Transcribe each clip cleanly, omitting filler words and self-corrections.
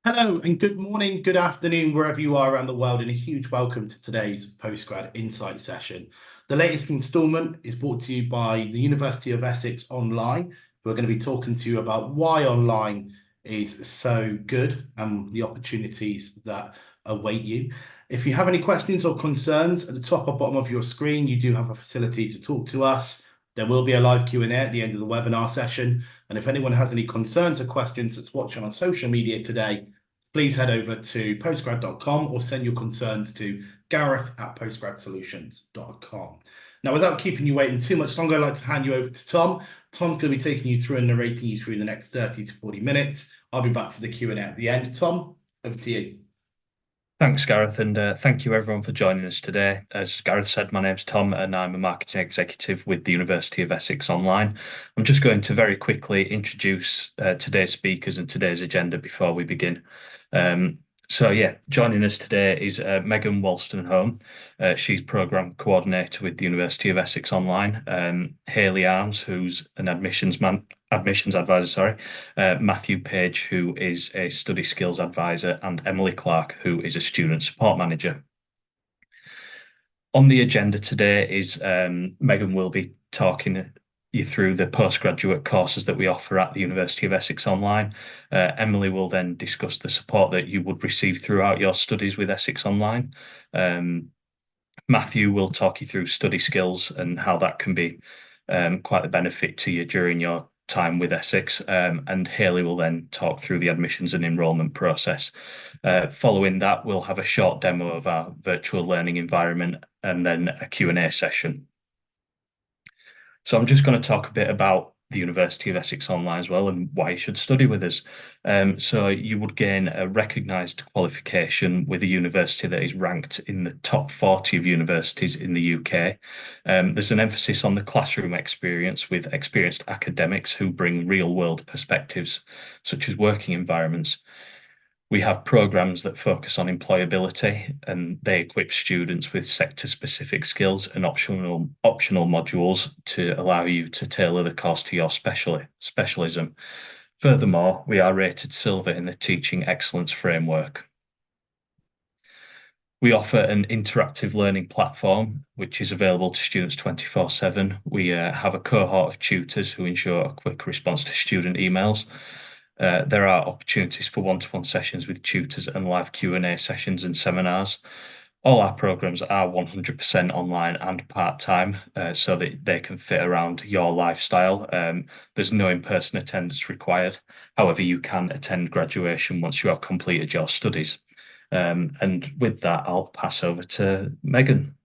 Hello and good morning, good afternoon, wherever you are around the world, and a huge welcome to today's Postgrad Insights session. The latest instalment is brought to you by the University of Essex Online. We're going to be talking to you about why online is so good and the opportunities that await you. If you have any questions or concerns, at the top or bottom of your screen, you do have a facility to talk to us. There will be a live Q&A at the end of the webinar session. And if anyone has any concerns or questions that's watching on social media today, please head over to postgrad.com or send your concerns to gareth@postgradsolutions.com. Now, without keeping you waiting too much longer, I'd like to hand you over to Tom. Tom's going to be taking you through and narrating you through the next 30 to 40 minutes. I'll be back for the Q&A at the end. Tom, over to you. Thanks, Gareth, and thank you everyone for joining us today. As Gareth said, my name's Tom and I'm a marketing executive with the University of Essex Online. I'm just going to very quickly introduce today's speakers and today's agenda before we begin. Joining us today is Megan Wolstenholme. She's Programme Coordinator with the University of Essex Online. Hayley Arms, who's an admissions advisor, Matthew Page, who is a study skills advisor, and Emily Clark, who is a student support manager. On the agenda today is Megan will be talking you through the postgraduate courses that we offer at the University of Essex Online. Emily will then discuss the support that you would receive throughout your studies with Essex Online. Matthew will talk you through study skills and how that can be quite a benefit to you during your time with Essex, and Hayley will then talk through the admissions and enrolment process. Following that, we'll have a short demo of our virtual learning environment and then a Q&A session. So I'm just going to talk a bit about the University of Essex Online as well and why you should study with us. So you would gain a recognised qualification with a university that is ranked in the top 40 of universities in the UK. There's an emphasis on the classroom experience with experienced academics who bring real-world perspectives, such as working environments. We have programs that focus on employability, and they equip students with sector-specific skills and optional modules to allow you to tailor the course to your specialism. Furthermore, we are rated silver in the Teaching Excellence Framework. We offer an interactive learning platform, which is available to students 24/7. We have a cohort of tutors who ensure a quick response to student emails. There are opportunities for one-to-one sessions with tutors and live Q&A sessions and seminars. All our programs are 100% online and part-time, so that they can fit around your lifestyle. There's no in-person attendance required. However, you can attend graduation once you have completed your studies. And with that, I'll pass over to Megan.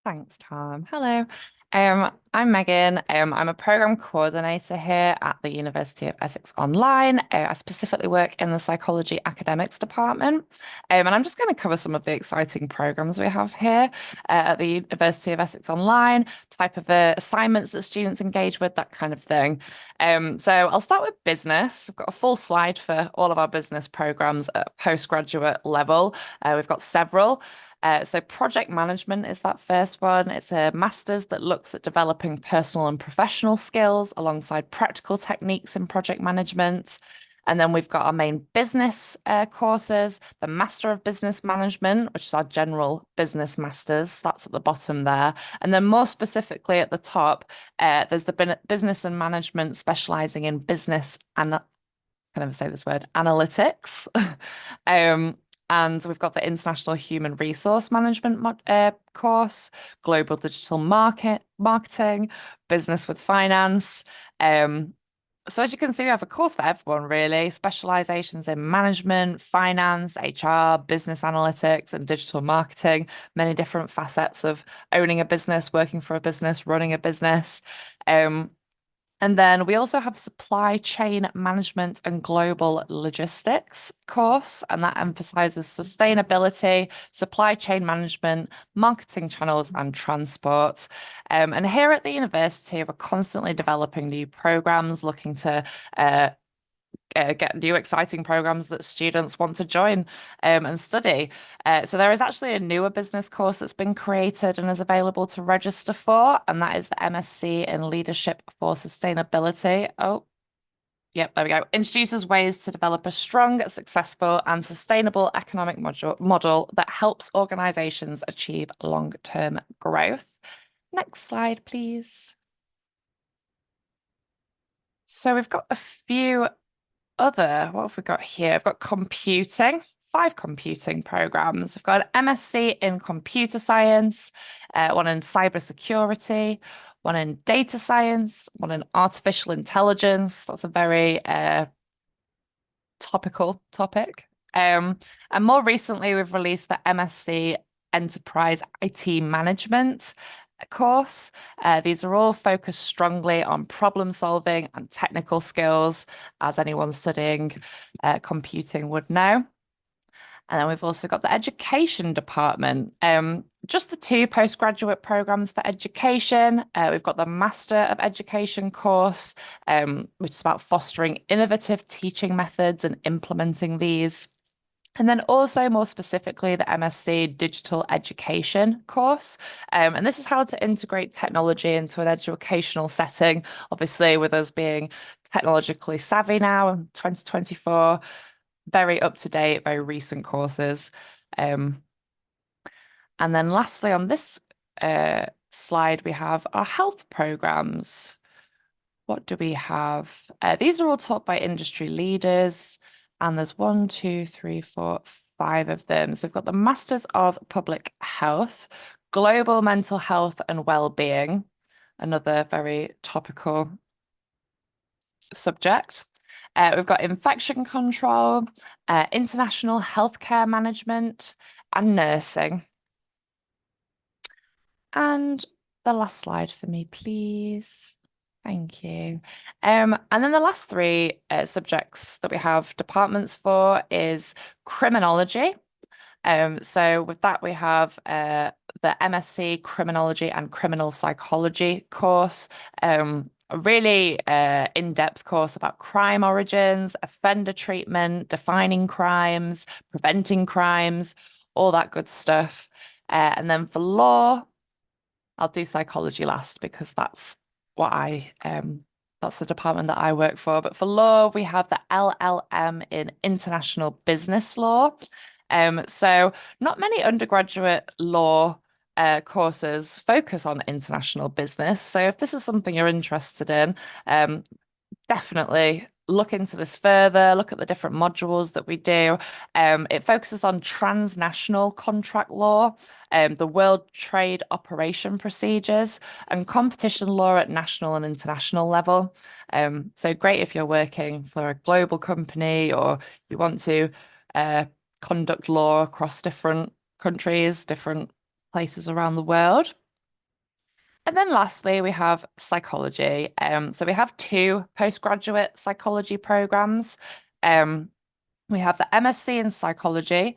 Thanks, Tom. Hello. I'm Megan. I'm a program coordinator here at the University of Essex Online. I specifically work in the psychology academics department. And I'm just going to cover some of the exciting programs we have here at the University of Essex Online, type of assignments that students engage with, that kind of thing. So I'll start with business. We've got a full slide for all of our business programs at postgraduate level. We've got several. So project management is that first one. It's a master's that looks at developing personal and professional skills alongside practical techniques in project management. And then we've got our main business courses, the Master of Business Management, which is our general business masters. That's at the bottom there. And then more specifically at the top, there's the business and management specializing in business and I can never say this word, analytics. And we've got the International Human Resource Management course, Global Digital Marketing, Business with Finance. So as you can see, we have a course for everyone, really. Specializations in management, finance, HR, business analytics, and digital marketing. Many different facets of owning a business, working for a business, running a business. And then we also have supply chain management and global logistics course, and that emphasizes sustainability, supply chain management, marketing channels, and transport. And here at the university, we're constantly developing new programs, looking to get new exciting programs that students want to join and study. So there is actually a newer business course that's been created and is available to register for, and that is the MSc in Leadership for Sustainability. Oh, Yep, there we go. Introduces ways to develop a strong, successful, and sustainable economic model that helps organizations achieve long-term growth. Next slide, please. So we've got a few other, what have we got here? I've got computing, 5 computing programs. We've got an MSc in computer science, one in cybersecurity, one in data science, one in artificial intelligence. That's a very topical topic. And more recently, we've released the MSc Enterprise IT Management course. These are all focused strongly on problem solving and technical skills, as anyone studying computing would know. And then we've also got the education department. Just the 2 postgraduate programs for education. We've got the Master of Education course, which is about fostering innovative teaching methods and implementing these. And then also more specifically, the MSc Digital Education course. And this is how to integrate technology into an educational setting. Obviously, with us being technologically savvy now in 2024, very up-to-date, very recent courses. And then lastly, on this slide, we have our health programs. What do we have? These are all taught by industry leaders, and there's 1, 2, 3, 4, 5 of them. So we've got the Masters of Public Health, Global Mental Health and Wellbeing, another very topical subject. We've got infection control, international healthcare management, and nursing. And the last slide for me, please. Thank you. And then the last 3 subjects that we have departments for is criminology. So with that, we have the MSc Criminology and Criminal Psychology course. A really in-depth course about crime origins, offender treatment, defining crimes, preventing crimes, all that good stuff. And then for law, I'll do psychology last because that's what that's the department that I work for. But for law, we have the LLM in International Business Law. So not many undergraduate law courses focus on international business. So if this is something you're interested in, definitely look into this further, look at the different modules that we do. It focuses on transnational contract law, the World Trade Operation procedures, and competition law at national and international level. So great if you're working for a global company or you want to conduct law across different countries, different places around the world. And then lastly, we have psychology. So we have 2 postgraduate psychology programs. We have the MSc in psychology,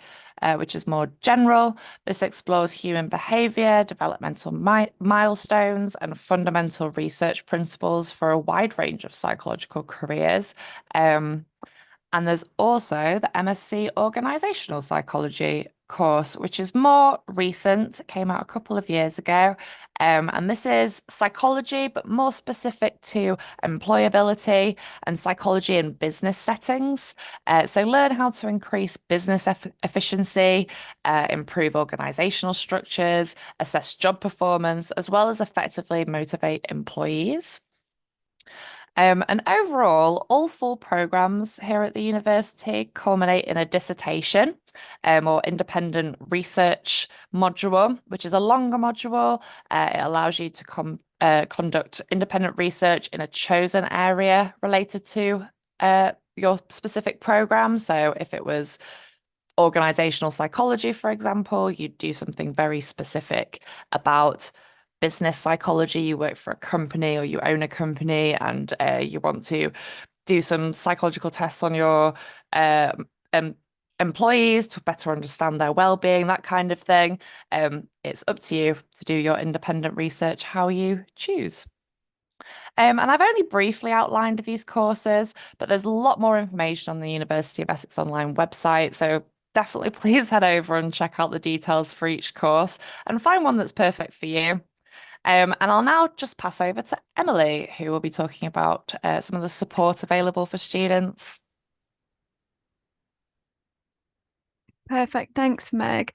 which is more general. This explores human behavior, developmental milestones, and fundamental research principles for a wide range of psychological careers. And there's also the MSc Organizational Psychology course, which is more recent. It came out a couple of years ago. And this is psychology, but more specific to employability and psychology in business settings. So learn how to increase business efficiency, improve organizational structures, assess job performance, as well as effectively motivate employees. And overall, all 4 programs here at the university culminate in a dissertation or independent research module, which is a longer module. It allows you to conduct independent research in a chosen area related to your specific program. So if it was organizational psychology, for example, you'd do something very specific about business psychology. You work for a company or you own a company and you want to do some psychological tests on your employees to better understand their well-being, that kind of thing. It's up to you to do your independent research how you choose. And I've only briefly outlined these courses, but there's a lot more information on the University of Essex Online website. So definitely please head over and check out the details for each course and find one that's perfect for you. And I'll now just pass over to Emily, who will be talking about some of the support available for students. Perfect. Thanks, Meg.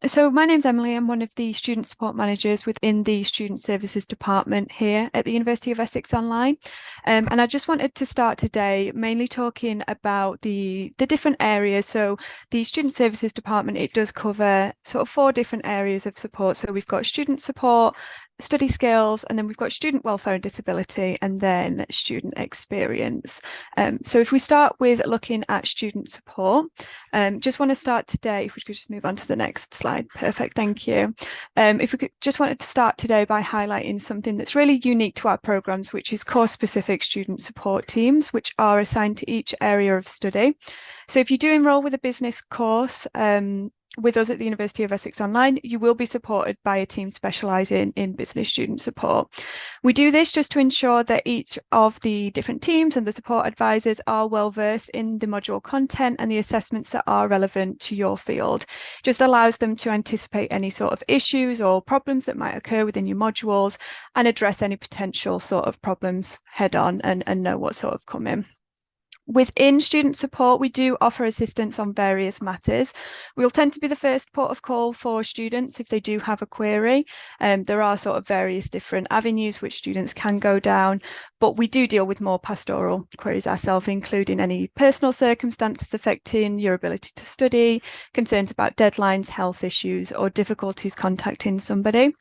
So my name's Emily. I'm one of the student support managers within the Student Services Department here at the University of Essex Online. And I just wanted to start today mainly talking about the different areas. So the Student Services Department, it does cover sort of 4 different areas of support. So we've got student support, study skills, and then we've got student welfare and disability, and then student experience. So if we start with looking at student support, just want to start today, if we could just move on to the next slide. Perfect, thank you. If we could just wanted to start today by highlighting something that's really unique to our programs, which is course-specific student support teams, which are assigned to each area of study. So if you do enroll with a business course, with us at the University of Essex Online, you will be supported by a team specialising in business student support. We do this just to ensure that each of the different teams and the support advisors are well versed in the module content and the assessments that are relevant to your field. Just allows them to anticipate any sort of issues or problems that might occur within your modules and address any potential sort of problems head on and know what's sort of coming. Within student support, we do offer assistance on various matters. We'll tend to be the first port of call for students if they do have a query. There are sort of various different avenues which students can go down, but we do deal with more pastoral queries ourselves, including any personal circumstances affecting your ability to study, concerns about deadlines, health issues, or difficulties contacting somebody.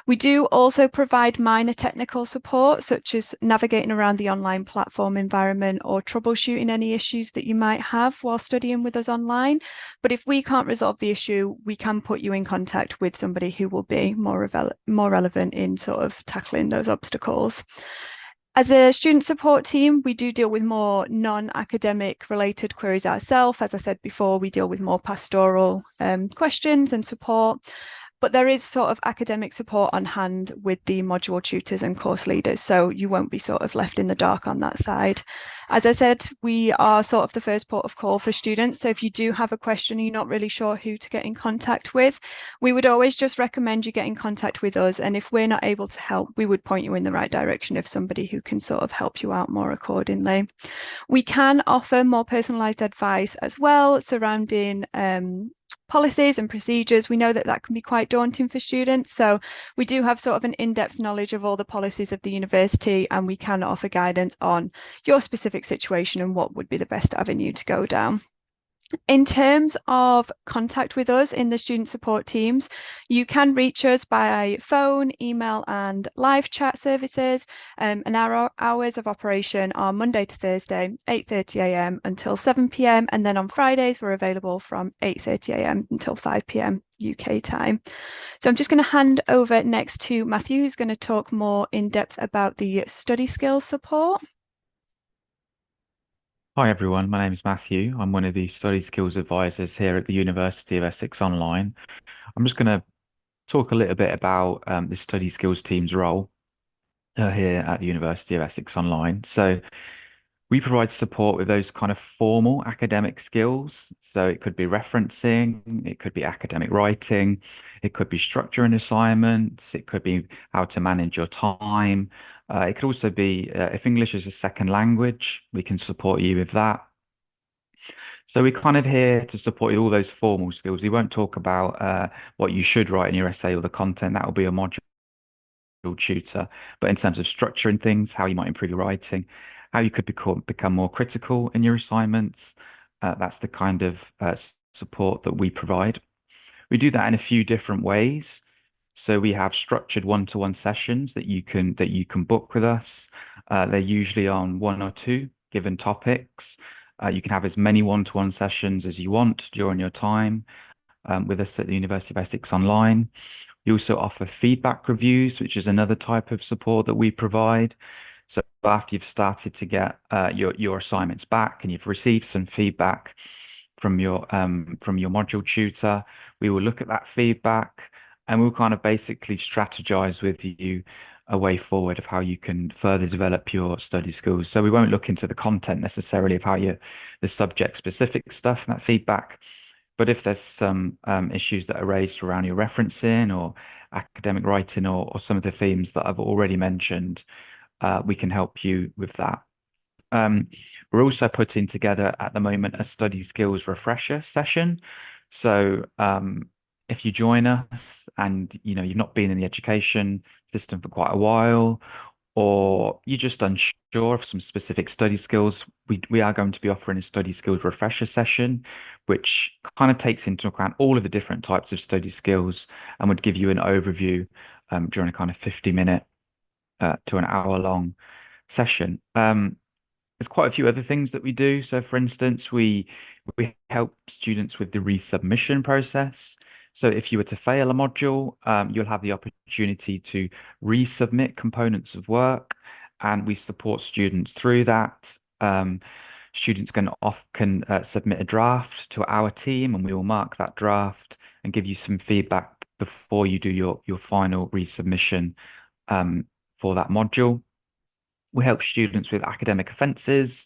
We do also provide minor technical support, such as navigating around the online platform environment or troubleshooting any issues that you might have while studying with us online. But if we can't resolve the issue, we can put you in contact with somebody who will be more relevant in sort of tackling those obstacles. As a student support team, we do deal with more non-academic related queries ourselves. As I said before, we deal with more pastoral questions and support. But there is sort of academic support on hand with the module tutors and course leaders, so you won't be sort of left in the dark on that side. As I said, we are sort of the first port of call for students, so if you do have a question, you're not really sure who to get in contact with, we would always just recommend you get in contact with us, and if we're not able to help, we would point you in the right direction of somebody who can sort of help you out more accordingly. We can offer more personalised advice as well surrounding policies and procedures. We know that that can be quite daunting for students, so we do have sort of an in-depth knowledge of all the policies of the university, and we can offer guidance on your specific situation and what would be the best avenue to go down. In terms of contact with us in the student support teams, you can reach us by phone, email, and live chat services. And our hours of operation are Monday to Thursday, 8:30 a.m. until 7 p.m. And then on Fridays, we're available from 8:30 a.m. until 5 p.m. UK time. So I'm just going to hand over next to Matthew, who's going to talk more in depth about the study skills support. Hi everyone, my name is Matthew. I'm one of the study skills advisors here at the University of Essex Online. I'm just going to talk a little bit about the study skills team's role here at the University of Essex Online. So we provide support with those kind of formal academic skills. So it could be referencing, it could be academic writing, it could be structuring assignments, it could be how to manage your time. It could also be if English is a second language, we can support you with that. So we're kind of here to support you with all those formal skills. We won't talk about what you should write in your essay or the content. That will be a module tutor. But in terms of structuring things, how you might improve your writing, how you could become more critical in your assignments, that's the kind of support that we provide. We do that in a few different ways. So we have structured one-to-one sessions that you can book with us. They're usually on 1 or 2 given topics. You can have as many one-to-one sessions as you want during your time with us at the University of Essex Online. We also offer feedback reviews, which is another type of support that we provide. So after you've started to get your assignments back and you've received some feedback from your module tutor, we will look at that feedback and we'll kind of basically strategize with you a way forward of how you can further develop your study skills. So we won't look into the content necessarily of how the subject specific stuff and that feedback. But if there's some issues that are raised around your referencing or academic writing or some of the themes that I've already mentioned, we can help you with that. We're also putting together at the moment a study skills refresher session. So if you join us and you've not been in the education system for quite a while, or you're just unsure of some specific study skills, we are going to be offering a study skills refresher session, which kind of takes into account all of the different types of study skills and would give you an overview during a kind of 50-minute to an hour long session. There's quite a few other things that we do. So, for instance, we help students with the resubmission process. So, if you were to fail a module, you'll have the opportunity to resubmit components of work, and we support students through that. Students can submit a draft to our team, and we will mark that draft and give you some feedback before you do your final resubmission for that module. We help students with academic offences.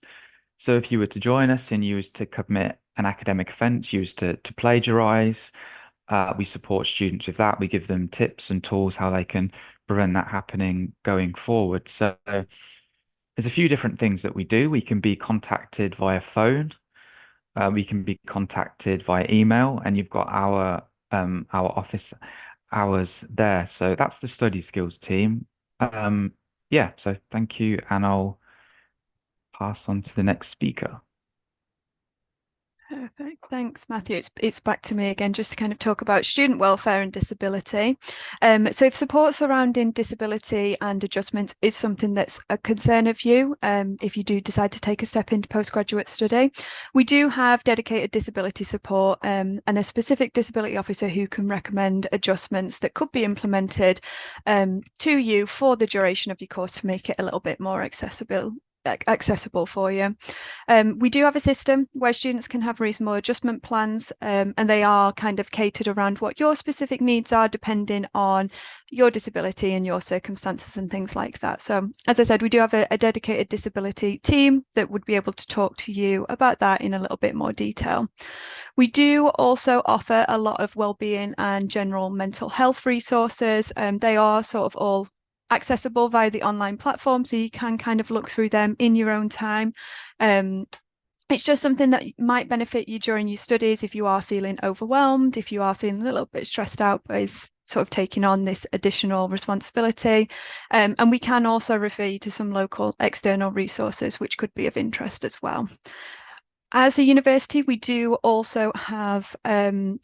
So if you were to join us and you was to commit an academic offence, you was to plagiarise, we support students with that. We give them tips and tools how they can prevent that happening going forward. So there's a few different things that we do. We can be contacted via phone. We can be contacted via email, and you've got our office hours there. So that's the study skills team. Yeah, so thank you, and I'll pass on to the next speaker. Perfect. Thanks, Matthew. It's back to me again, just to kind of talk about student welfare and disability. So if support surrounding disability and adjustments is something that's a concern of you, if you do decide to take a step into postgraduate study, we do have dedicated disability support and a specific disability officer who can recommend adjustments that could be implemented to you for the duration of your course to make it a little bit more accessible for you. We do have a system where students can have reasonable adjustment plans, and they are kind of catered around what your specific needs are, depending on your disability and your circumstances and things like that. So as I said, we do have a dedicated disability team that would be able to talk to you about that in a little bit more detail. We do also offer a lot of wellbeing and general mental health resources. They are sort of all accessible via the online platform, so you can kind of look through them in your own time. It's just something that might benefit you during your studies if you are feeling overwhelmed, if you are feeling a little bit stressed out with sort of taking on this additional responsibility. And we can also refer you to some local external resources which could be of interest as well. As a university, we do also have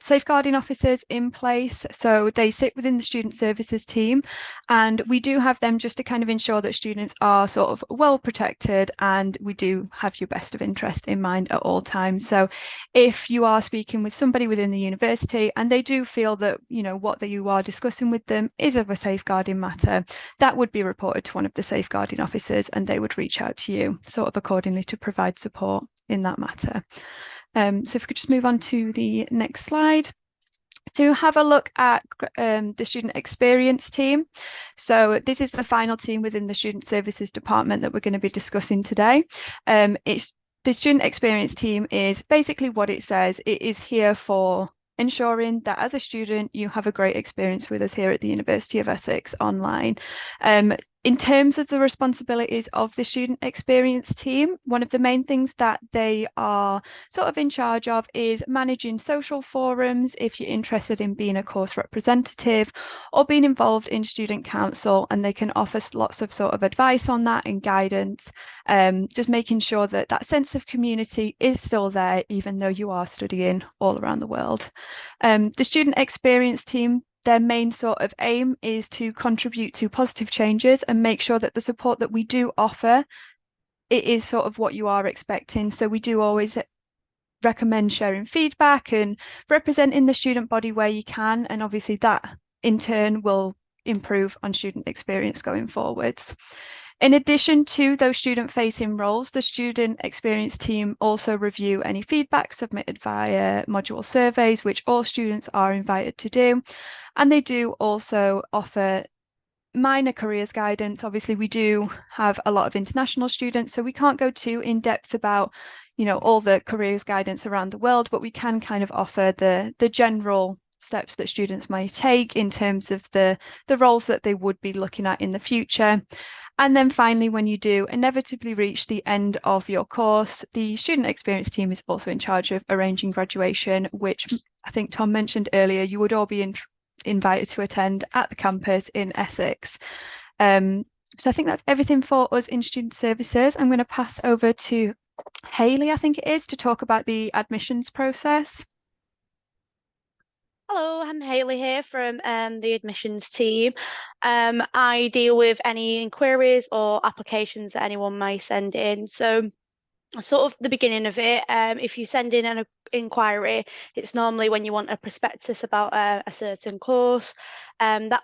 safeguarding officers in place. So they sit within the student services team, and we do have them just to kind of ensure that students are sort of well protected, and we do have your best of interest in mind at all times. So if you are speaking with somebody within the university and they do feel that, what you are discussing with them is of a safeguarding matter, that would be reported to one of the safeguarding officers, and they would reach out to you sort of accordingly to provide support in that matter. So if we could just move on to the next slide to have a look at the student experience team. So this is the final team within the student services department that we're going to be discussing today. The student experience team is basically what it says. It is here for ensuring that as a student you have a great experience with us here at the University of Essex Online. In terms of the responsibilities of the student experience team, one of the main things that they are sort of in charge of is managing social forums if you're interested in being a course representative or being involved in student council, and they can offer lots of sort of advice on that and guidance, just making sure that that sense of community is still there even though you are studying all around the world. The student experience team, their main sort of aim is to contribute to positive changes and make sure that the support that we do offer, it is sort of what you are expecting. So we do always recommend sharing feedback and representing the student body where you can, and obviously that in turn will improve on student experience going forwards. In addition to those student-facing roles, the student experience team also review any feedback submitted via module surveys, which all students are invited to do. And they do also offer minor careers guidance. Obviously, we do have a lot of international students, so we can't go too in depth about, all the careers guidance around the world, but we can kind of offer the general steps that students might take in terms of the roles that they would be looking at in the future. And then finally, when you do inevitably reach the end of your course, the student experience team is also in charge of arranging graduation, which I think Tom mentioned earlier, you would all be invited to attend at the campus in Essex. So I think that's everything for us in student services. I'm going to pass over to Hayley, I think it is, to talk about the admissions process. Hello, I'm Hayley here from the admissions team. I deal with any inquiries or applications that anyone may send in. So sort of the beginning of it, if you send in an inquiry, it's normally when you want a prospectus about a certain course. That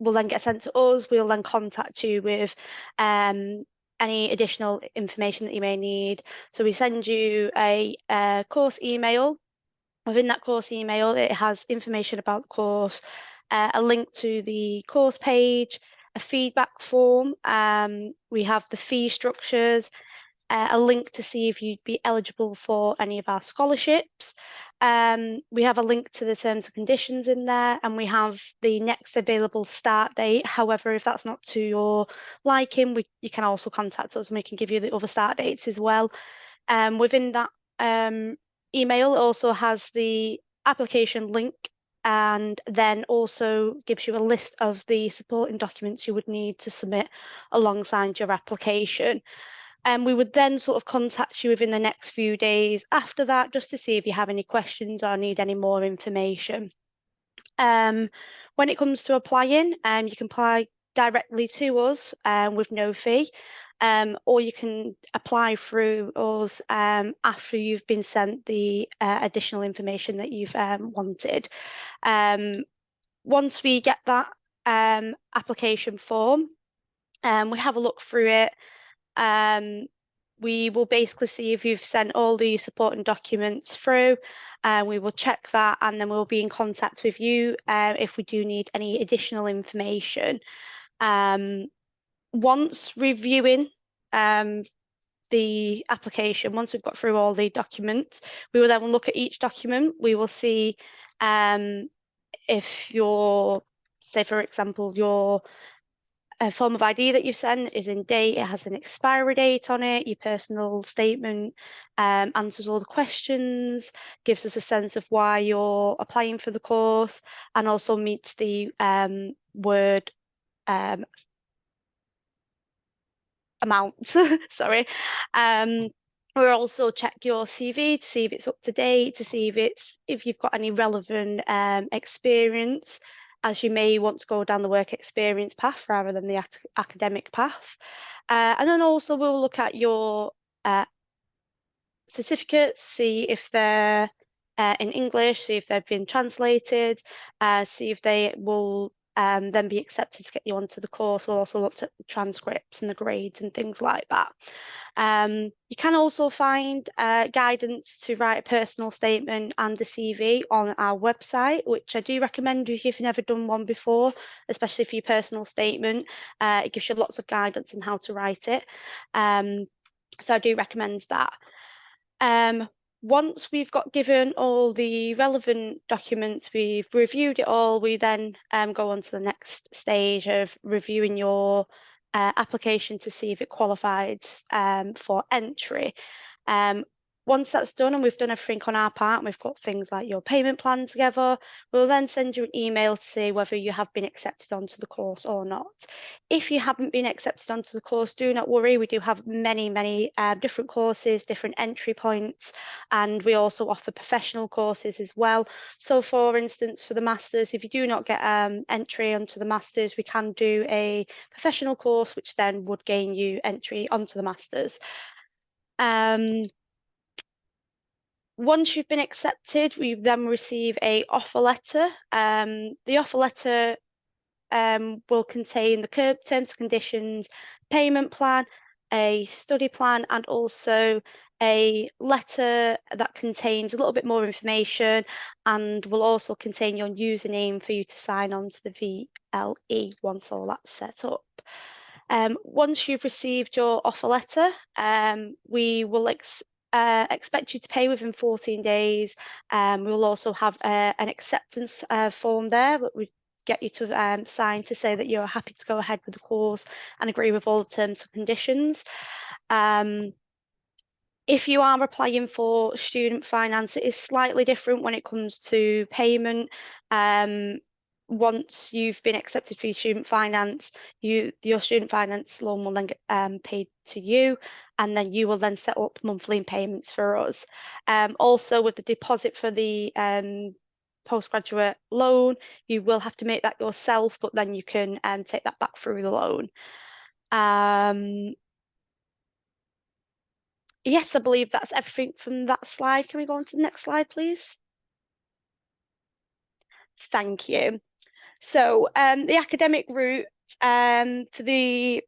will then get sent to us. We'll then contact you with any additional information that you may need. So we send you a course email. Within that course email, it has information about the course, a link to the course page, a feedback form. We have the fee structures, a link to see if you'd be eligible for any of our scholarships. We have a link to the terms and conditions in there, and we have the next available start date. However, if that's not to your liking, you can also contact us and we can give you the other start dates as well. Within that email, it also has the application link and then also gives you a list of the supporting documents you would need to submit alongside your application. And we would then sort of contact you within the next few days after that, just to see if you have any questions or need any more information. When it comes to applying, you can apply directly to us with no fee. Or you can apply through us after you've been sent the additional information that you've wanted. Once we get that application form, we have a look through it. We will basically see if you've sent all the supporting documents through. We will check that, and then we'll be in contact with you if we do need any additional information. Once reviewing the application, once we've got through all the documents, we will then look at each document. We will see if say for example, your form of ID that you've sent is in date, it has an expiry date on it, your personal statement answers all the questions, gives us a sense of why you're applying for the course, and also meets the word amount, sorry. We'll also check your CV to see if it's up to date, to see if you've got any relevant experience, as you may want to go down the work experience path rather than the academic path. And then also we'll look at your certificates, see if they're in English, see if they've been translated, see if they will then be accepted to get you onto the course. We'll also look at the transcripts and the grades and things like that. You can also find guidance to write a personal statement and a CV on our website, which I do recommend if you've never done one before, especially for your personal statement. It gives you lots of guidance on how to write it. So I do recommend that. Once we've got given all the relevant documents, we've reviewed it all, we then go on to the next stage of reviewing your application to see if it qualifies for entry. Once that's done and we've done everything on our part, and we've got things like your payment plan together, we'll then send you an email to say whether you have been accepted onto the course or not. If you haven't been accepted onto the course, do not worry. We do have many different courses, different entry points, and we also offer professional courses as well. So for instance, for the Masters, if you do not get entry onto the Masters, we can do a professional course, which then would gain you entry onto the Masters. Once you've been accepted, we then receive an offer letter. The offer letter will contain the terms and conditions, payment plan, a study plan, and also a letter that contains a little bit more information, and will also contain your username for you to sign on to the VLE once all that's set up. Once you've received your offer letter, we will expect you to pay within 14 days. We'll also have an acceptance form there that we get you to sign to say that you're happy to go ahead with the course and agree with all the terms and conditions. If you are applying for student finance, it is slightly different when it comes to payment. Once you've been accepted for your student finance, your student finance loan will then get paid to you, and then you will then set up monthly payments for us. Also, with the deposit for the postgraduate loan, you will have to make that yourself, but then you can take that back through the loan. Yes, I believe that's everything from that slide. Can we go on to the next slide, please? Thank you. So the academic route for the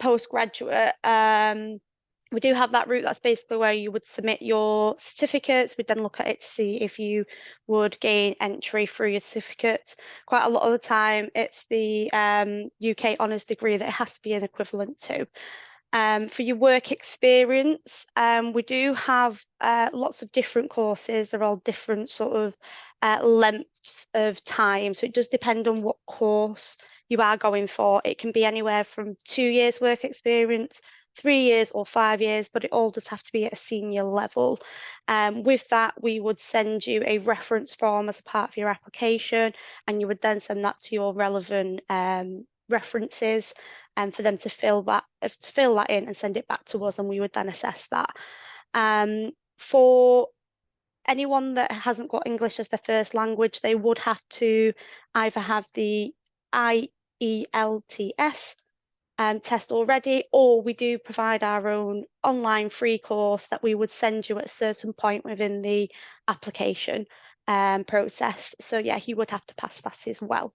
postgraduate, we do have that route. That's basically where you would submit your certificates. We'd then look at it to see if you would gain entry through your certificates. Quite a lot of the time, it's the UK honours degree that it has to be an equivalent to. For your work experience, we do have lots of different courses. They're all different sort of lengths of time. So it does depend on what course you are going for. It can be anywhere from 2 years work experience, 3 years or 5 years, but it all does have to be at a senior level. With that, we would send you a reference form as a part of your application, and you would then send that to your relevant references and for them to fill that in and send it back to us, and we would then assess that. For anyone that hasn't got English as their first language, they would have to either have the IELTS test already, or we do provide our own online free course that we would send you at a certain point within the application process. So yeah, you would have to pass that as well.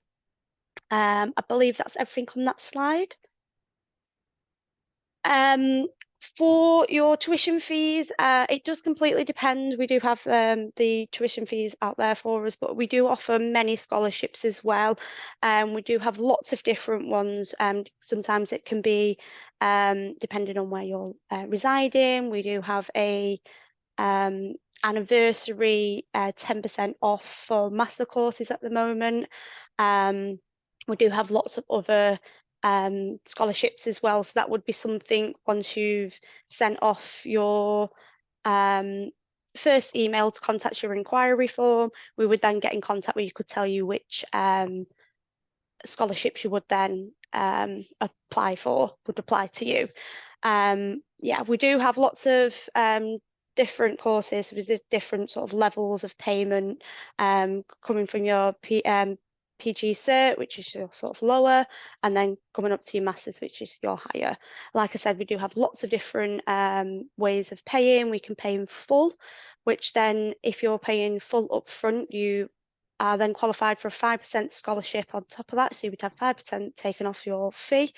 I believe that's everything on that slide. For your tuition fees, it does completely depend. We do have the tuition fees out there for us, but we do offer many scholarships as well. We do have lots of different ones. Sometimes it can be depending on where you're residing. We do have a anniversary 10% off for master courses at the moment. We do have lots of other scholarships as well, so that would be something once you've sent off your first email to contact your inquiry form, we would then get in contact with you, could tell you which scholarships you would then apply to you. Yeah, we do have lots of different courses with different sort of levels of payment coming from your PG cert, which is your sort of lower, and then coming up to your masters, which is your higher. Like I said, we do have lots of different ways of paying. We can pay in full, which then if you're paying full upfront, you are then qualified for a 5% scholarship on top of that. So you would have 5% taken off your fee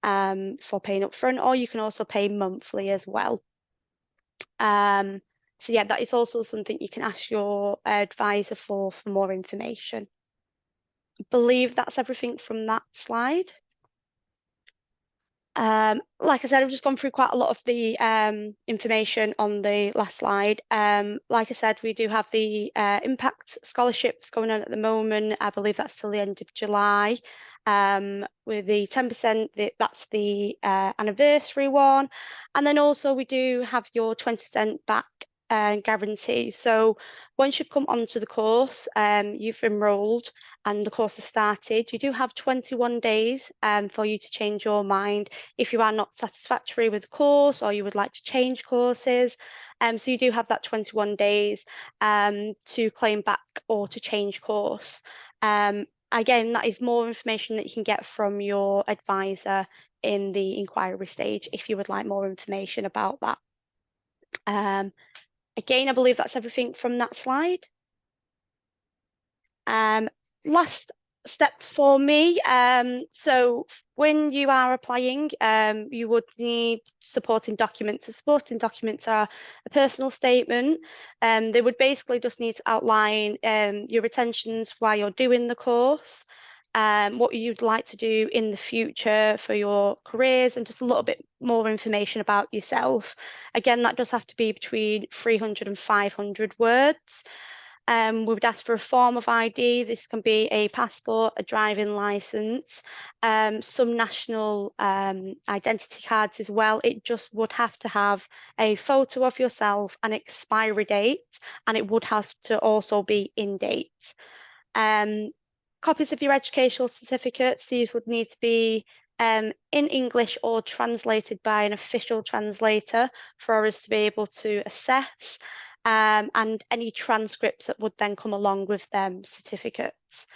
for paying upfront, or you can also pay monthly as well. So yeah, that is also something you can ask your advisor for more information. I believe that's everything from that slide. Like I said, I've just gone through quite a lot of the information on the last slide. Like I said, we do have the impact scholarships going on at the moment. I believe that's till the end of July. With the 10%, that's the anniversary one. And then also we do have your 20% back guarantee. So once you've come onto the course, you've enrolled and the course has started, you do have 21 days for you to change your mind if you are not satisfactory with the course or you would like to change courses. So you do have that 21 days to claim back or to change course. Again, that is more information that you can get from your advisor in the inquiry stage if you would like more information about that. Again, I believe that's everything from that slide. Last step for me. So when you are applying, you would need supporting documents. The supporting documents are a personal statement. They would basically just need to outline your retentions while you're doing the course. what you'd like to do in the future for your careers, and just a little bit more information about yourself. Again, that does have to be between 300 and 500 words. We would ask for a form of ID. This can be a passport, a driving license, some national identity cards as well. It just would have to have a photo of yourself, an expiry date, and it would have to also be in date. Copies of your educational certificates, these would need to be in English or translated by an official translator for us to be able to assess, and any transcripts that would then come along with them certificates.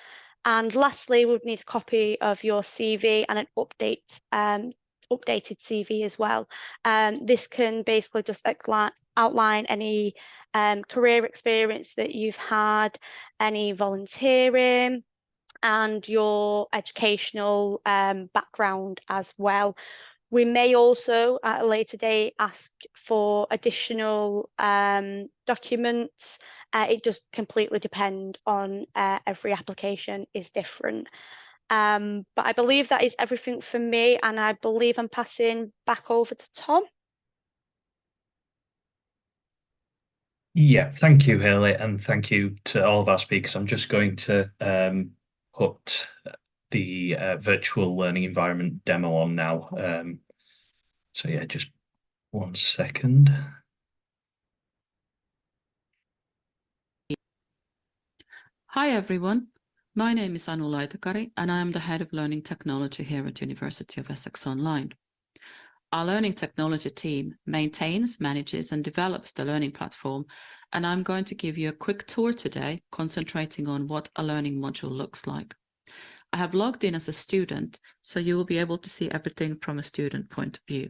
And lastly, we would need a copy of your CV and an updated CV as well. This can basically just outline any career experience that you've had, any volunteering, and your educational background as well. We may also, at a later date, ask for additional documents. It does completely depend on every application is different. But I believe that is everything for me, and I believe I'm passing back over to Tom. Yeah, thank you, Hayley, and thank you to all of our speakers. I'm just going to put the virtual learning environment demo on now. So yeah, just 1 second. Hi everyone, my name is Anu Laitakari and I am the Head of Learning Technology here at University of Essex Online. Our Learning Technology team maintains, manages and develops the learning platform, and I'm going to give you a quick tour today, concentrating on what a learning module looks like. I have logged in as a student, so you will be able to see everything from a student point of view.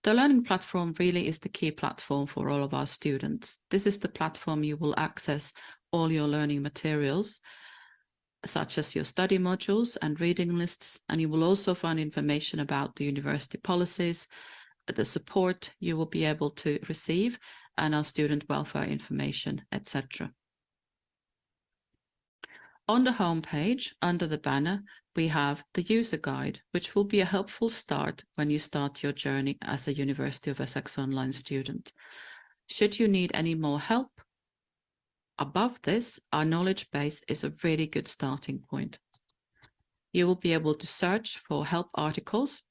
The learning platform really is the key platform for all of our students. This is the platform you will access all your learning materials, such as your study modules and reading lists, and you will also find information about the university policies, the support you will be able to receive, and our student welfare information, etc. On the home page, under the banner, we have the user guide, which will be a helpful start when you start your journey as a University of Essex Online student. Should you need any more help, above this, our knowledge base is a really good starting point. You will be able to search for help articles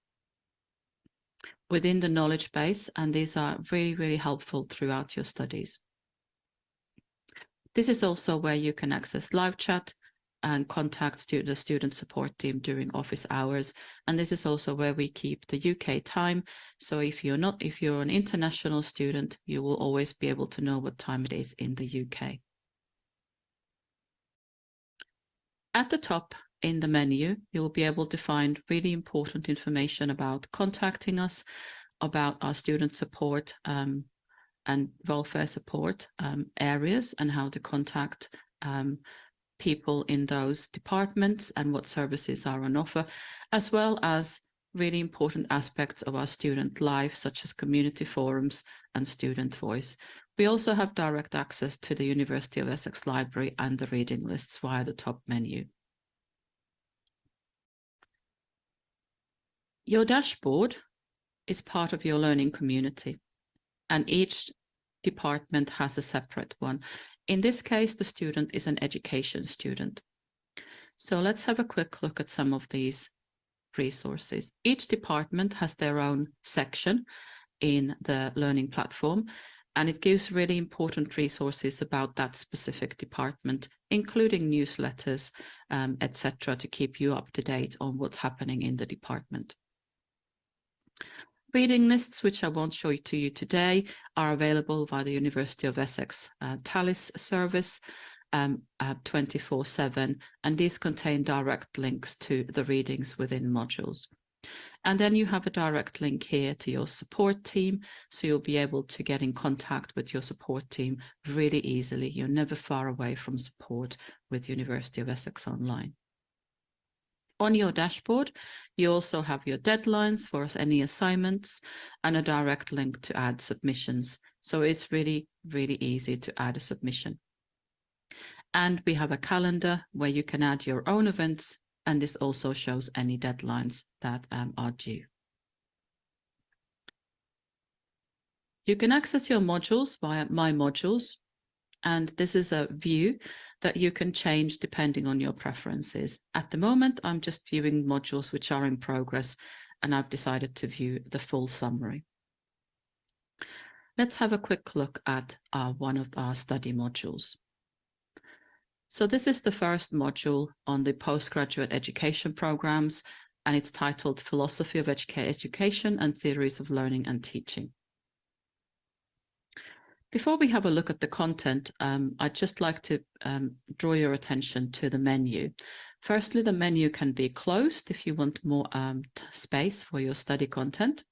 within the knowledge base, and these are really, really helpful throughout your studies. This is also where you can access live chat and contact the student support team during office hours. And this is also where we keep the UK time. So if you're an international student, you will always be able to know what time it is in the UK. At the top in the menu, you will be able to find really important information about contacting us, about our student support and welfare support areas, and how to contact people in those departments and what services are on offer, as well as really important aspects of our student life, such as community forums and student voice. We also have direct access to the University of Essex Library and the reading lists via the top menu. Your dashboard is part of your learning community, and each department has a separate one. In this case, the student is an education student. So let's have a quick look at some of these resources. Each department has their own section in the learning platform, and it gives really important resources about that specific department, including newsletters, etc., to keep you up to date on what's happening in the department. Reading lists, which I won't show to you today, are available via the University of Essex Talis service 24/7, and these contain direct links to the readings within modules. And then you have a direct link here to your support team, so you'll be able to get in contact with your support team really easily. You're never far away from support with University of Essex Online. On your dashboard, you also have your deadlines for any assignments and a direct link to add submissions. So it's really, really easy to add a submission. And we have a calendar where you can add your own events, and this also shows any deadlines that are due. You can access your modules via My Modules, and this is a view that you can change depending on your preferences. At the moment, I'm just viewing modules which are in progress, and I've decided to view the full summary. Let's have a quick look at one of our study modules. So this is the first module on the postgraduate education programs, and it's titled Philosophy of Education and Theories of Learning and Teaching. Before we have a look at the content, I'd just like to draw your attention to the menu. Firstly, the menu can be closed if you want more space for your study content.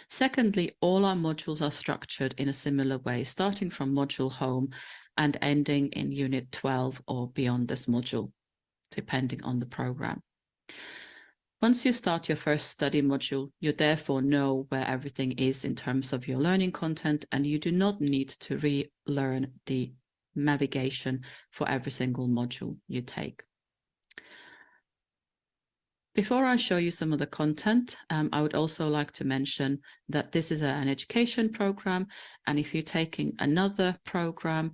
Secondly, all our modules are structured in a similar way, starting from module home and ending in unit 12 or beyond this module, depending on the program. Once you start your first study module, you therefore know where everything is in terms of your learning content, and you do not need to relearn the navigation for every single module you take. Before I show you some of the content, I would also like to mention that this is an education program, and if you're taking another program,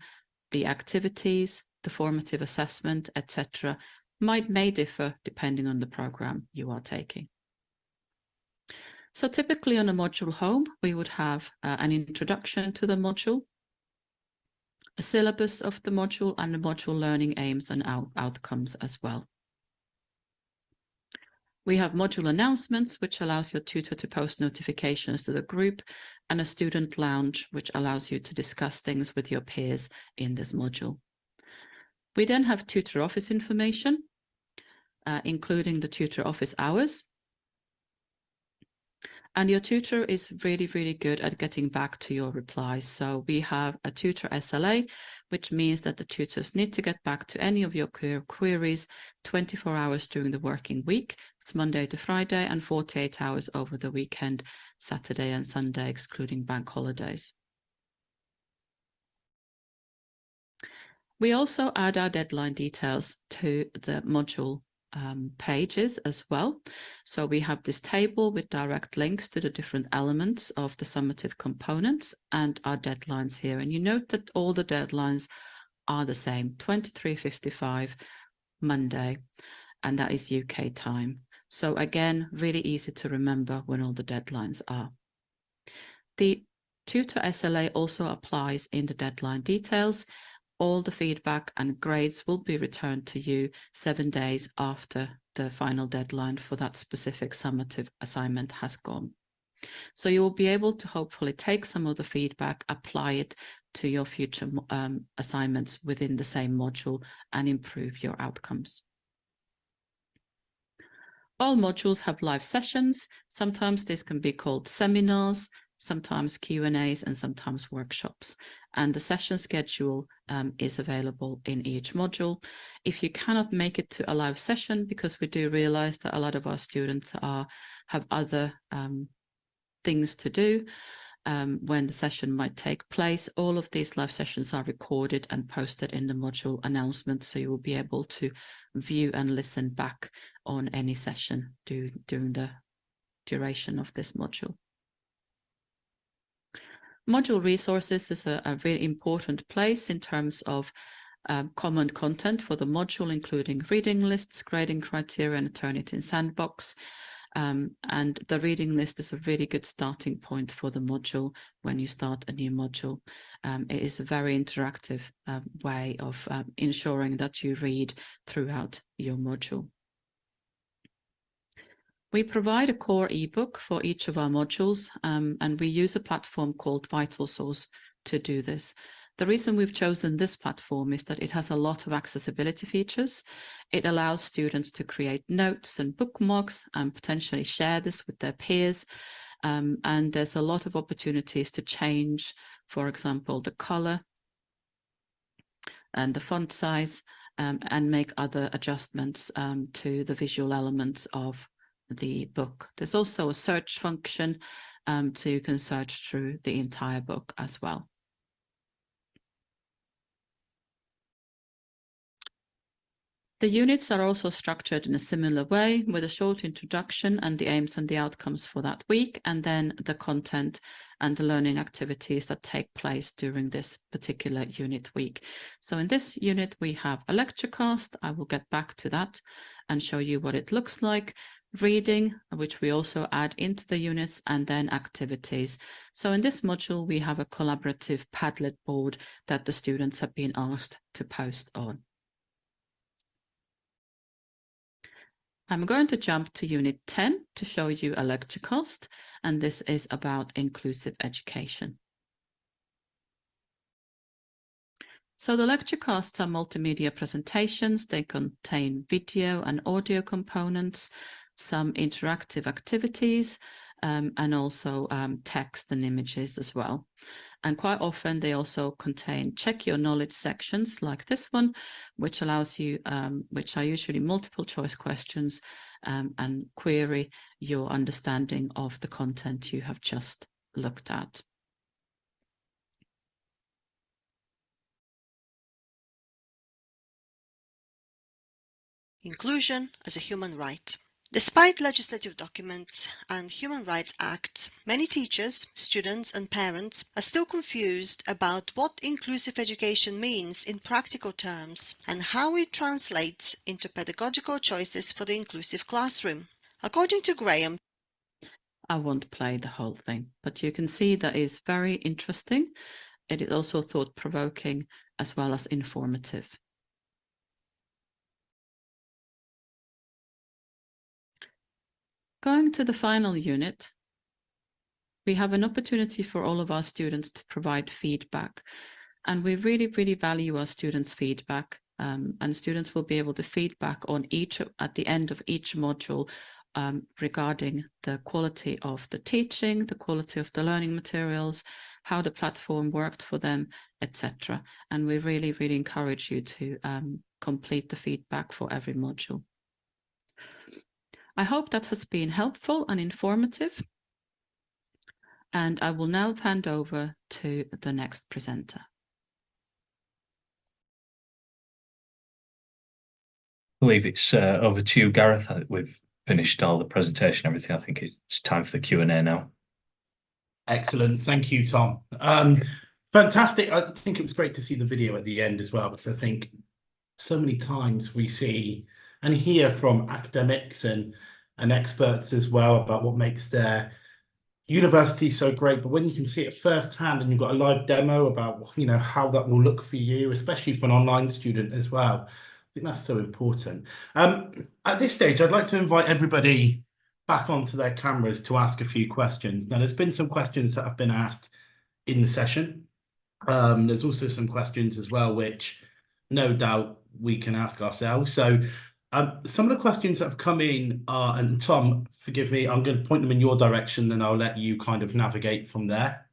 the activities, the formative assessment, etc., may differ depending on the program you are taking. So typically on a module home, we would have an introduction to the module, a syllabus of the module, and the module learning aims and outcomes as well. We have module announcements, which allows your tutor to post notifications to the group, and a student lounge, which allows you to discuss things with your peers in this module. We then have tutor office information, including the tutor office hours. And your tutor is really, really good at getting back to your replies. So we have a tutor SLA, which means that the tutors need to get back to any of your queries 24 hours during the working week. It's Monday to Friday, and 48 hours over the weekend, Saturday and Sunday, excluding bank holidays. We also add our deadline details to the module pages as well. So we have this table with direct links to the different elements of the summative components and our deadlines here. And you note that all the deadlines are the same, 23:55 Monday, and that is UK time. So again, really easy to remember when all the deadlines are. The tutor SLA also applies in the deadline details. All the feedback and grades will be returned to you 7 days after the final deadline for that specific summative assignment has gone. So you will be able to hopefully take some of the feedback, apply it to your future assignments within the same module, and improve your outcomes. All modules have live sessions. Sometimes this can be called seminars, sometimes Q&As, and sometimes workshops. And the session schedule is available in each module. If you cannot make it to a live session, because we do realize that a lot of our students have other things to do when the session might take place, all of these live sessions are recorded and posted in the module announcements, so you will be able to view and listen back on any session during the duration of this module. Module resources is a really important place in terms of common content for the module, including reading lists, grading criteria, and a Turnitin sandbox. And the reading list is a really good starting point for the module when you start a new module. It is a very interactive way of ensuring that you read throughout your module. We provide a core ebook for each of our modules, and we use a platform called VitalSource to do this. The reason we've chosen this platform is that it has a lot of accessibility features. It allows students to create notes and bookmarks and potentially share this with their peers. And there's a lot of opportunities to change, for example, the color and the font size, and make other adjustments to the visual elements of the book. There's also a search function, so you can search through the entire book as well. The units are also structured in a similar way, with a short introduction and the aims and the outcomes for that week, and then the content and the learning activities that take place during this particular unit week. So in this unit, we have a lecture cast. I will get back to that and show you what it looks like. Reading, which we also add into the units, and then activities. So in this module, we have a collaborative Padlet board that the students have been asked to post on. I'm going to jump to Unit 10 to show you a lecture cast, and this is about inclusive education. So the lecture casts are multimedia presentations. They contain video and audio components, some interactive activities, and also text and images as well. And quite often they also contain check your knowledge sections like this one, which allows you, which are usually multiple choice questions, and query your understanding of the content you have just looked at. Inclusion as a human right. Despite legislative documents and human rights acts, many teachers, students and parents are still confused about what inclusive education means in practical terms and how it translates into pedagogical choices for the inclusive classroom. According to Graham, I won't play the whole thing, but you can see that is very interesting. It is also thought-provoking as well as informative. Going to the final unit, we have an opportunity for all of our students to provide feedback. And we really, really value our students' feedback. And students will be able to feedback on at the end of each module regarding the quality of the teaching, the quality of the learning materials, how the platform worked for them, etc. And we really, really encourage you to complete the feedback for every module. I hope that has been helpful and informative. And I will now hand over to the next presenter. I believe it's over to you, Gareth. We've finished all the presentation, everything. I think it's time for the Q&A now. Excellent. Thank you, Tom. Fantastic. I think it was great to see the video at the end as well, because I think so many times we see and hear from academics and experts as well about what makes their university so great. But when you can see it firsthand and you've got a live demo about, you know, how that will look for you, especially for an online student as well, I think that's so important. At this stage, I'd like to invite everybody back onto their cameras to ask a few questions. Now, there's been some questions that have been asked in the session. There's also some questions as well, which no doubt we can ask ourselves. So some of the questions that have come in are, and Tom, forgive me, I'm going to point them in your direction, then I'll let you kind of navigate from there.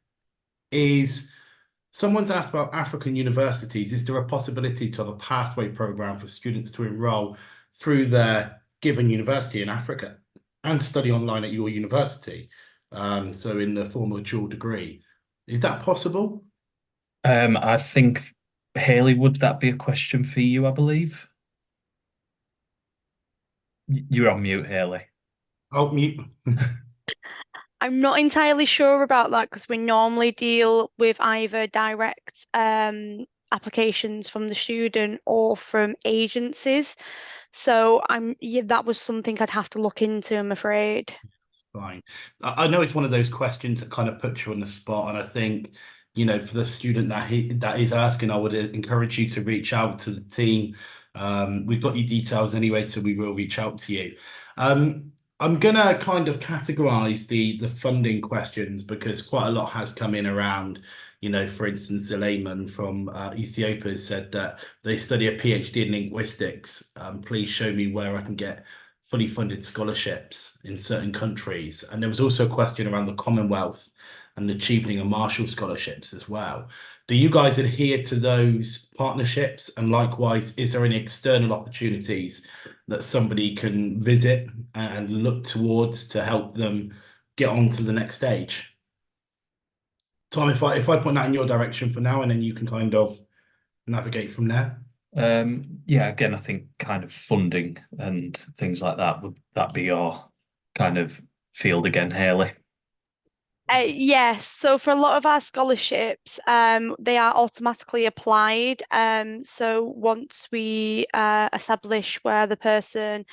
Someone's asked about African universities. Is there a possibility to have a pathway program for students to enroll through their given university in Africa and study online at your university? So in the form of a dual degree. Is that possible? I think, Hayley, would that be a question for you, I believe? You're on mute, Hayley. Oh, mute. I'm not entirely sure about that because we normally deal with either direct applications from the student or from agencies. So that was something I'd have to look into, I'm afraid. It's fine. I know it's one of those questions that kind of puts you on the spot, and I think, you know, for the student that is asking, I would encourage you to reach out to the team. We've got your details anyway, so we will reach out to you. I'm gonna kind of categorize the funding questions because quite a lot has come in around, you know, for instance, Suleiman from Ethiopia said that they study a PhD in linguistics. Please show me where I can get fully funded scholarships in certain countries. And there was also a question around the Commonwealth and achieving a Marshall scholarships as well. Do you guys adhere to those partnerships? And likewise, is there any external opportunities that somebody can visit and look towards to help them get on to the next stage? Tom, if I point that in your direction for now, and then you can kind of navigate from there. Yeah, again, I think kind of funding and things like that, would that be your kind of field again, Hayley? Yes, so for a lot of our scholarships, they are automatically applied. So once we establish where the person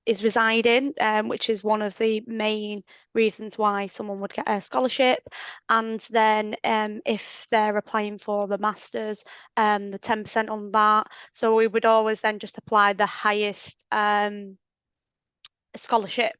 is residing, which is one of the main reasons why someone would get a scholarship, and then if they're applying for the masters, the 10% on that. So we would always then just apply the highest scholarship.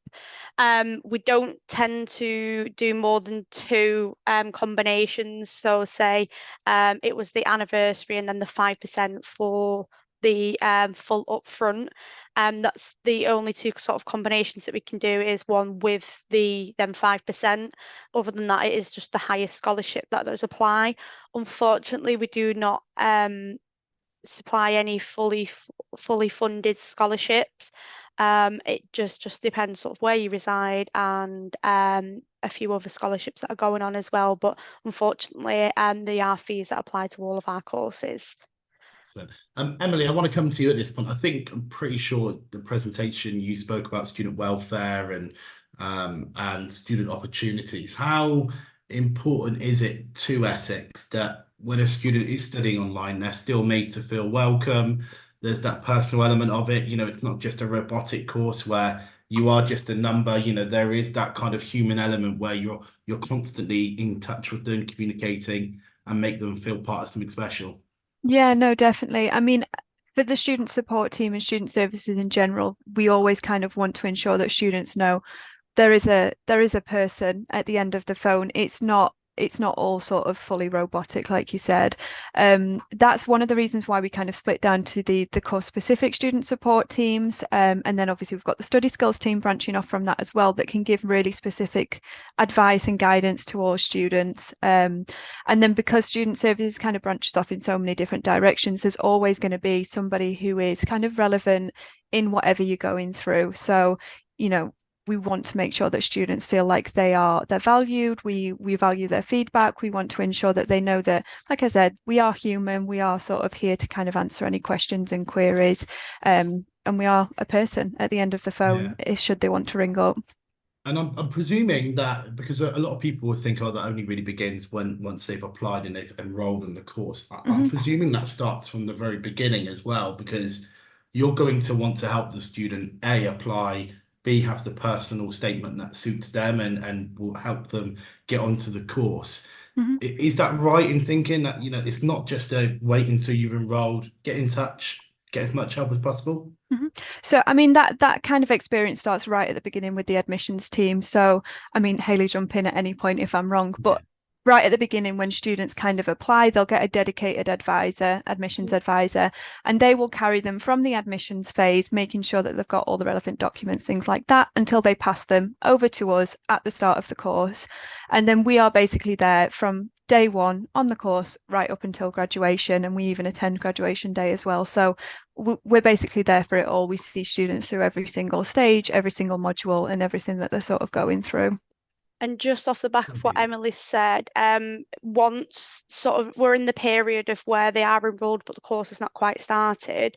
We don't tend to do more than two combinations. So say it was the anniversary and then the 5% for the full upfront. That's the only two sort of combinations that we can do, is one with the then 5%. Other than that, it is just the highest scholarship that does apply. Unfortunately, we do not supply any fully funded scholarships. It just depends sort of where you reside, and a few other scholarships that are going on as well. But unfortunately, there are fees that apply to all of our courses. Excellent. Emily, I want to come to you at this point. I'm pretty sure the presentation you spoke about student welfare and student opportunities. How important is it to Essex that when a student is studying online, they're still made to feel welcome? There's that personal element of it. It's not just a robotic course where you are just a number. There is that kind of human element where you're constantly in touch with them, communicating, and make them feel part of something special. Yeah, no, definitely. I mean, for the student support team and student services in general, we always kind of want to ensure that students know there is a person at the end of the phone. It's not all sort of fully robotic, like you said. That's one of the reasons why we kind of split down to the course specific student support teams. And then obviously we've got the study skills team branching off from that as well, that can give really specific advice and guidance to all students. And then because student services kind of branches off in so many different directions, there's always going to be somebody who is kind of relevant in whatever you're going through. So, we want to make sure that students feel like they're valued. We value their feedback. We want to ensure that they know that, like I said, we are human. We are sort of here to kind of answer any questions and queries. And we are a person at the end of the phone, should they want to ring up. And I'm presuming that because a lot of people will think, oh, that only really begins once they've applied and they've enrolled in the course. I'm presuming that starts from the very beginning as well, because you're going to want to help the student A, apply, B, have the personal statement that suits them and will help them get onto the course. Is that right in thinking that, it's not just a wait until you've enrolled, get in touch, get as much help as possible? So, I mean, that kind of experience starts right at the beginning with the admissions team. So, I mean, Hayley, jump in at any point if I'm wrong, but right at the beginning, when students kind of apply, they'll get a dedicated admissions advisor, and they will carry them from the admissions phase, making sure that they've got all the relevant documents, things like that, until they pass them over to us at the start of the course. And then we are basically there from day one on the course right up until graduation, and we even attend graduation day as well. So we're basically there for it all. We see students through every single stage, every single module, and everything that they're sort of going through. And just off the back of what Emily said, once sort of we're in the period of where they are enrolled, but the course has not quite started,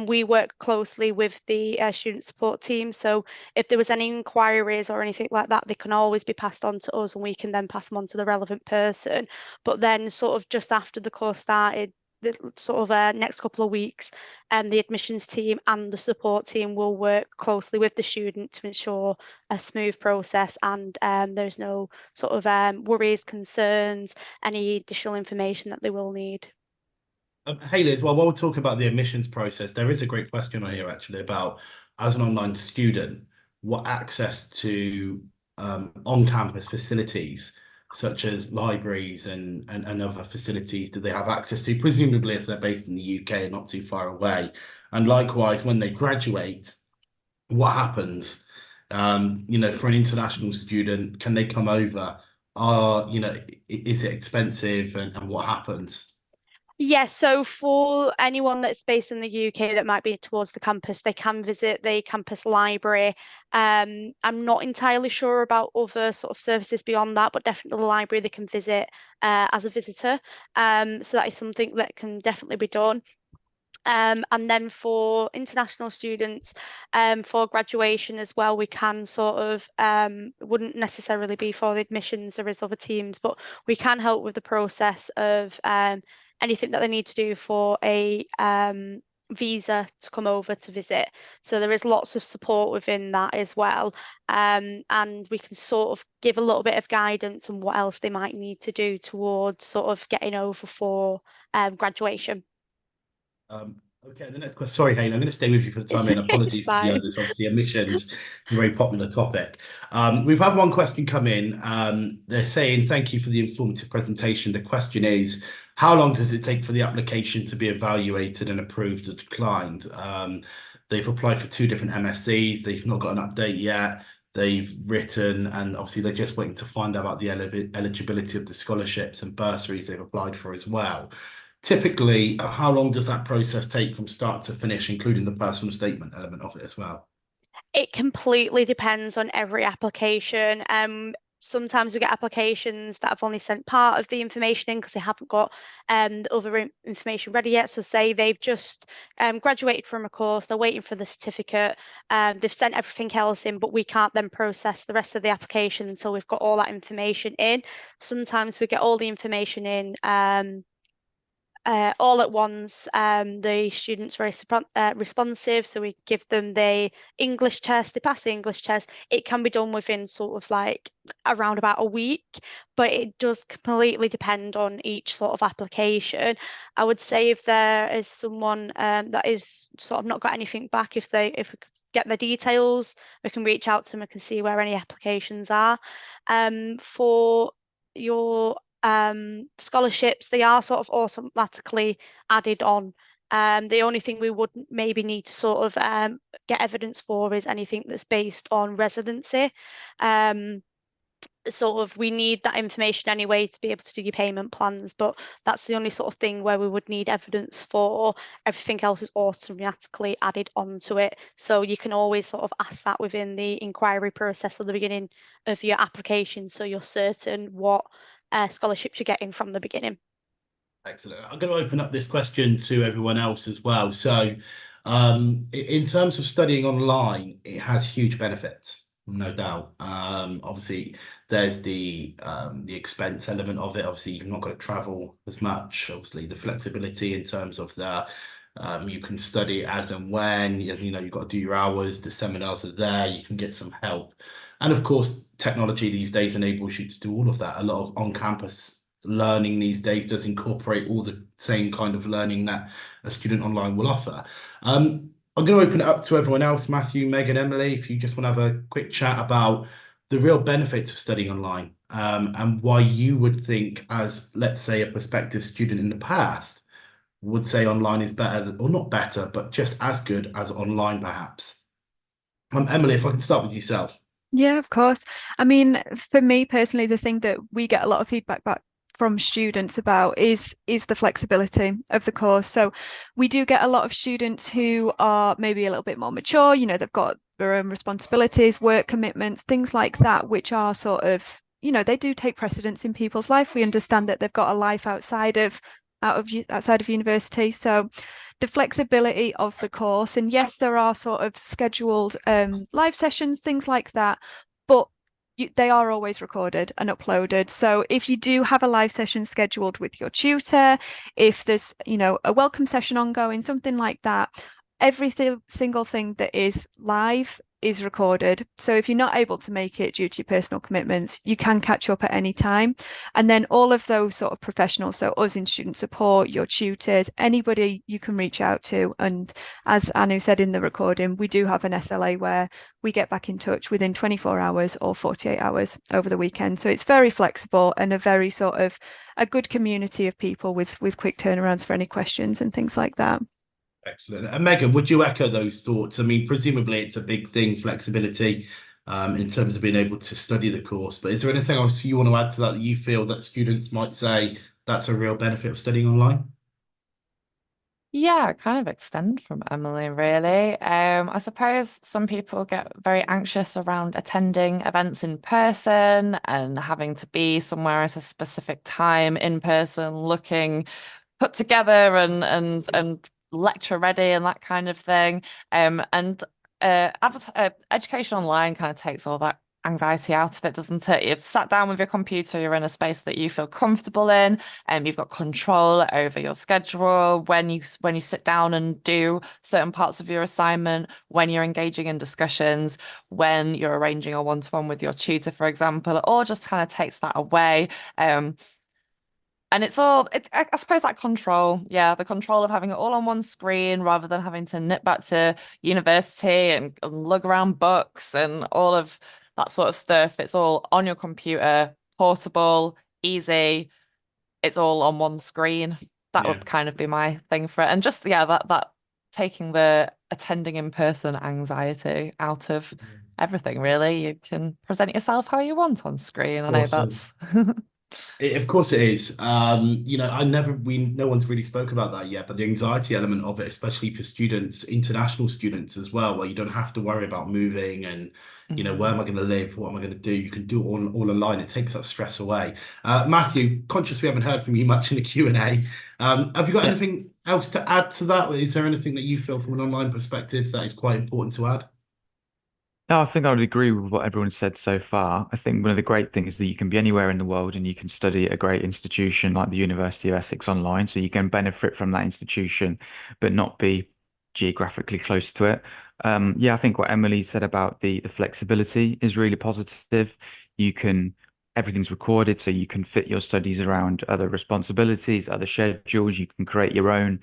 we work closely with the student support team. So if there was any inquiries or anything like that, they can always be passed on to us, and we can then pass them on to the relevant person. But then sort of just after the course started, the sort of next couple of weeks, the admissions team and the support team will work closely with the student to ensure a smooth process, and there's no sort of worries, concerns, any additional information that they will need. Hayley, as well, while we're talking about the admissions process, there is a great question on here actually about, as an online student, what access to on-campus facilities such as libraries and other facilities do they have access to, presumably if they're based in the UK and not too far away. And likewise, when they graduate, what happens? For an international student, can they come over? Is it expensive, and what happens? Yes, so for anyone that's based in the UK that might be towards the campus, they can visit the campus library. I'm not entirely sure about other sort of services beyond that, but definitely the library they can visit as a visitor. So that is something that can definitely be done. And then for international students, for graduation as well, we can sort of, wouldn't necessarily be for the admissions, there is other teams, but we can help with the process of anything that they need to do for a visa to come over to visit. So there is lots of support within that as well. And we can sort of give a little bit of guidance on what else they might need to do towards sort of getting over for graduation. Okay, the next question. Sorry, Hayden, I'm going to stay with you for the time being. Apologies to the fine. others. Obviously, emissions, a very popular topic. We've had one question come in. They're saying, thank you for the informative presentation. The question is, how long does it take for the application to be evaluated and approved or declined? They've applied for 2 different MSCs. They've not got an update yet. They've written, and obviously they're just waiting to find out about the eligibility of the scholarships and bursaries they've applied for as well. Typically, how long does that process take from start to finish, including the personal statement element of it as well? It completely depends on every application. Sometimes we get applications that have only sent part of the information in because they haven't got the other information ready yet. So say they've just graduated from a course, they're waiting for the certificate, they've sent everything else in, but we can't then process the rest of the application until we've got all that information in. Sometimes we get all the information in all at once. The students are very responsive, so we give them the English test. They pass the English test. It can be done within sort of like around about a week, but it does completely depend on each sort of application. I would say if there is someone that is sort of not got anything back, if we could get the details, we can reach out to them and can see where any applications are. For your scholarships, they are sort of automatically added on. The only thing we would maybe need to sort of get evidence for is anything that's based on residency. Sort of we need that information anyway to be able to do your payment plans, but that's the only sort of thing where we would need evidence for. Everything else is automatically added onto it. So you can always sort of ask that within the inquiry process at the beginning of your application, so you're certain what scholarships you're getting from the beginning. Excellent. I'm going to open up this question to everyone else as well. So in terms of studying online, it has huge benefits, no doubt. Obviously, there's the expense element of it. Obviously, you've not got to travel as much. Obviously, the flexibility in terms of the you can study as and when, you know, you've got to do your hours, the seminars are there, you can get some help. And of course, technology these days enables you to do all of that. A lot of on-campus learning these days does incorporate all the same kind of learning that a student online will offer. I'm going to open it up to everyone else, Matthew, Megan, Emily, if you just want to have a quick chat about the real benefits of studying online, and why you would think, as let's say a prospective student in the past, would say online is better, or not better, but just as good as online perhaps. Emily, if I can start with yourself. Yeah, of course. I mean, for me personally, the thing that we get a lot of feedback back from students about is the flexibility of the course. So we do get a lot of students who are maybe a little bit more mature, you know, they've got their own responsibilities, work commitments, things like that, which are sort of, you know, they do take precedence in people's life. We understand that they've got a life outside of university. So the flexibility of the course, and yes, there are sort of scheduled live sessions, things like that, but they are always recorded and uploaded. So if you do have a live session scheduled with your tutor, if there's, you know, a welcome session ongoing, something like that, every single thing that is live is recorded. So if you're not able to make it due to your personal commitments, you can catch up at any time. And then all of those sort of professionals, so us in student support, your tutors, anybody you can reach out to. And as Anu said in the recording, we do have an SLA where we get back in touch within 24 hours or 48 hours over the weekend. So it's very flexible and a very sort of a good community of people with quick turnarounds for any questions and things like that. Excellent. And Megan, would you echo those thoughts? I mean, presumably it's a big thing, flexibility, in terms of being able to study the course. But is there anything else you want to add to that you feel that students might say that's a real benefit of studying online? Yeah, kind of extend from Emily, really. I suppose some people get very anxious around attending events in person and having to be somewhere at a specific time in person, looking put together and lecture ready and that kind of thing. Education online kind of takes all that anxiety out of it, doesn't it? You've sat down with your computer, you're in a space that you feel comfortable in, and you've got control over your schedule when you sit down and do certain parts of your assignment, when you're engaging in discussions, when you're arranging a one-to-one with your tutor, for example. It all just kind of takes that away. And it's all, I suppose, that control. Yeah, the control of having it all on one screen rather than having to nip back to university and lug around books and all of that sort of stuff. It's all on your computer, portable, easy. It's all on one screen. That Yeah. would kind of be my thing for it. And just, yeah, that taking the attending in person anxiety out of everything, really. You can present yourself how you want on screen. I know Awesome. that's Of course it is. No one's really spoke about that yet, but the anxiety element of it, especially for students, international students as well, where you don't have to worry about moving and, where am I going to live? What am I going to do? You can do it all online. It takes that stress away. Matthew, conscious we haven't heard from you much in the Q&A. Have you got anything else to add to that? Is there anything that you feel from an online perspective that is quite important to add? No, I think I would agree with what everyone said so far. I think one of the great things is that you can be anywhere in the world and you can study at a great institution like the University of Essex Online. So you can benefit from that institution, but not be geographically close to it. Yeah, I think what Emily said about the flexibility is really positive. You can Everything's recorded, so you can fit your studies around other responsibilities, other schedules. You can create your own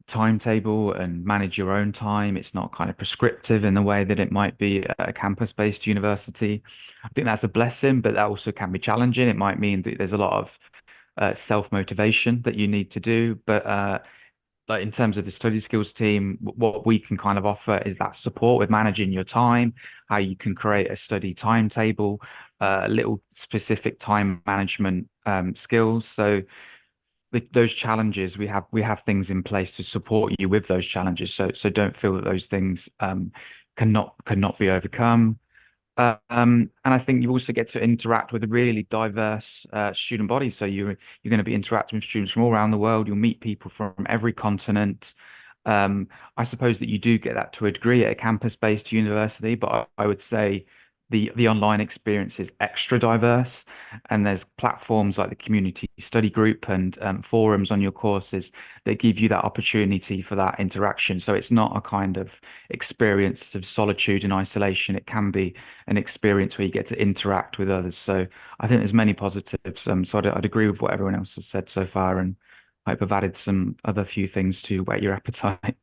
timetable and manage your own time. It's not kind of prescriptive in the way that it might be at a campus-based university. I think that's a blessing, but that also can be challenging. It might mean that there's a lot of self-motivation that you need to do. But like in terms of the study skills team, what we can kind of offer is that support with managing your time, how you can create a study timetable, little specific time management skills. So those challenges we have things in place to support you with those challenges, so don't feel that those things cannot be overcome. And I think you also get to interact with a really diverse student body. So you're going to be interacting with students from all around the world. You'll meet people from every continent. I suppose that you do get that to a degree at a campus-based university, but I would say the online experience is extra diverse, and there's platforms like the community study group and forums on your courses that give you that opportunity for that interaction. So it's not a kind of experience of solitude and isolation. It can be an experience where you get to interact with others. So I think there's many positives. So I'd agree with what everyone else has said so far, and I hope I've added some other few things to whet your appetite.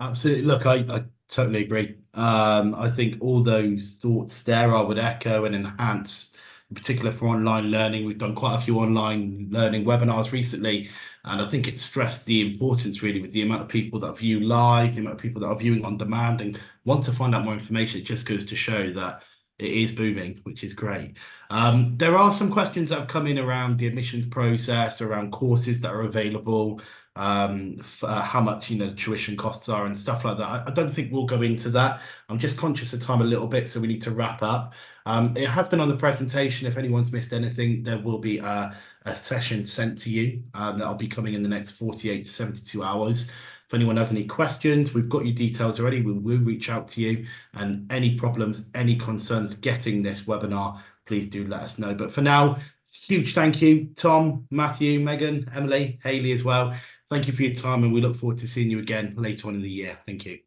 Absolutely. Look, I totally agree. I think all those thoughts there I would echo and enhance, in particular for online learning. We've done quite a few online learning webinars recently, and I think it stressed the importance really with the amount of people that view live, the amount of people that are viewing on demand and want to find out more information. It just goes to show that it is booming, which is great. There are some questions that have come in around the admissions process, around courses that are available, how much tuition costs are and stuff like that. I don't think we'll go into that. I'm just conscious of time a little bit, so we need to wrap up. It has been on the presentation. If anyone's missed anything, there will be a session sent to you that'll be coming in the next 48 to 72 hours. If anyone has any questions, we've got your details already. We will reach out to you, and any problems, any concerns getting this webinar, please do let us know. But for now, huge thank you, Tom, Matthew, Megan, Emily, Hayley as well. Thank you for your time, and we look forward to seeing you again later on in the year. Thank you.